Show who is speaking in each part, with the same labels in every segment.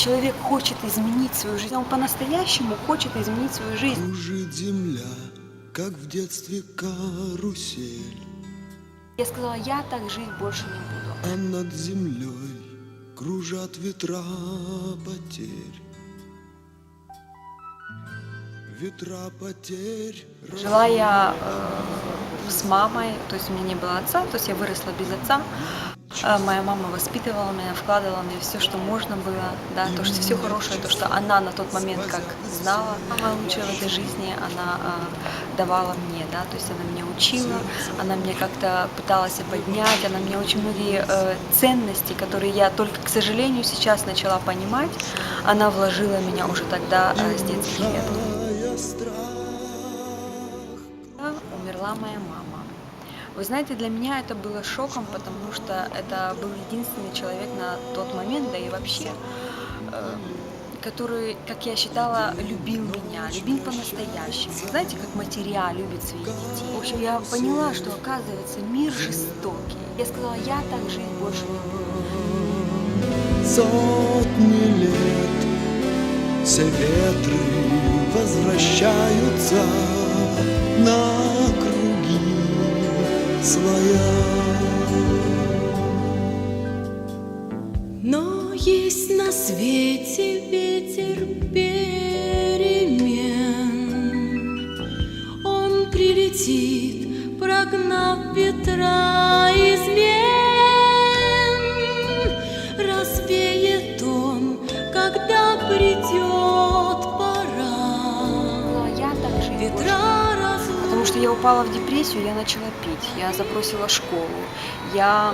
Speaker 1: человек хочет изменить свою жизнь, он по-настоящему хочет изменить свою жизнь.
Speaker 2: Кружит земля, как в детстве карусель,
Speaker 1: Я сказала, я так жить больше не буду.
Speaker 2: а над землей кружат ветра потерь. Ветра потерь.
Speaker 1: Жила я с мамой, то есть у меня не было отца, то есть я выросла без отца. Моя мама воспитывала меня, вкладывала мне все, что можно было, да, то, что все хорошее, то, что она на тот момент как знала. Самое лучшее в этой жизни она давала мне, да, то есть она меня учила, она меня как-то пыталась поднять, она мне очень многие ценности, которые я только, к сожалению, сейчас начала понимать, она вложила в меня уже тогда с детских лет. Умерла моя мама. Вы знаете, для меня это было шоком, потому что это был единственный человек на тот момент, да и вообще, который, как я считала, любил меня, любил по-настоящему. Знаете, как матеря любит своих детей. В общем, я поняла, что, оказывается, мир жестокий. Я сказала, я так жить больше не буду.
Speaker 2: Сотни лет все ветры возвращаются на круги своя.
Speaker 3: Но есть на свете ветер перемен, он прилетит, прогнав ветра измен, развеет он, когда придет пора.
Speaker 1: Я так жить больше. Потому что я упала в депрессию, я начала пить, я забросила школу, я,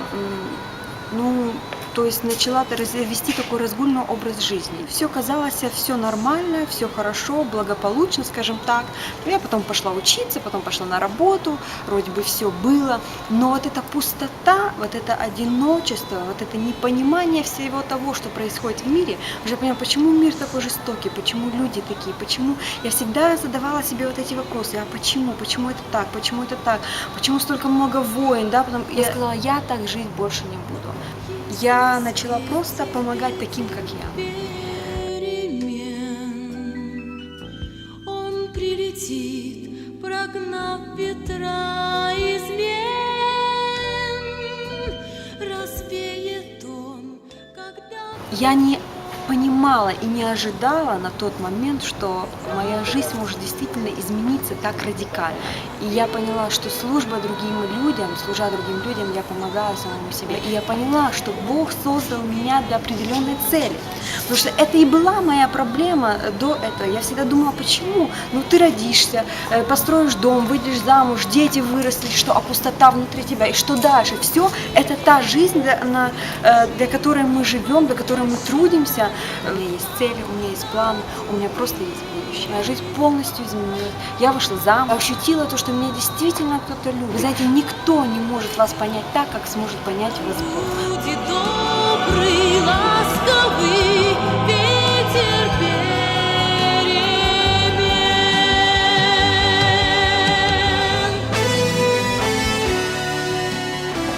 Speaker 1: то есть начала вести такой разгульный образ жизни. Все казалось, все нормально, все хорошо, благополучно, скажем так. Я потом пошла учиться, потом пошла на работу, вроде бы все было. Но вот эта пустота, вот это одиночество, вот это непонимание всего того, что происходит в мире, уже поняла, почему мир такой жестокий, почему люди такие, почему я всегда задавала себе вот эти вопросы, а почему это так, почему столько много войн, да, потом я сказала, я так жить больше не буду. Я начала просто помогать таким, как я.
Speaker 3: Он прилетит, прогнав ветра измен, развеет он, когда...
Speaker 1: Я не понимала и не ожидала на тот момент, что моя жизнь может действительно измениться так радикально. И я поняла, что служа другим людям, я помогаю самому себе. И я поняла, что Бог создал меня для определенной цели. Потому что это и была моя проблема до этого. Я всегда думала, почему? Ты родишься, построишь дом, выйдешь замуж, дети выросли, а пустота внутри тебя, и что дальше? Все это та жизнь, для которой мы живем, для которой мы трудимся. У меня есть цели, у меня есть план, у меня просто есть будущее. Моя жизнь полностью изменилась. Я вышла замуж, ощутила то, что меня действительно кто-то любит. Вы знаете, никто не может вас понять так, как сможет понять вас Бог.
Speaker 3: Люди добрый, ласковый, ветер перемен.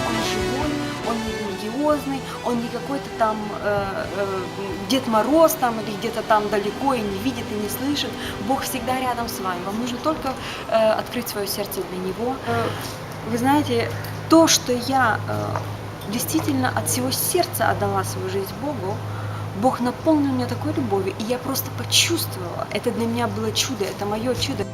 Speaker 1: Он живой, он не религиозный, он не какой-то там Дед Мороз там или где-то там далеко и не видит и не слышит. Бог всегда рядом с вами. Вам нужно только открыть свое сердце для Него. Вы знаете, то, что я действительно от всего сердца отдала свою жизнь Богу, Бог наполнил меня такой любовью, и я просто почувствовала. Это для меня было чудо, это мое чудо.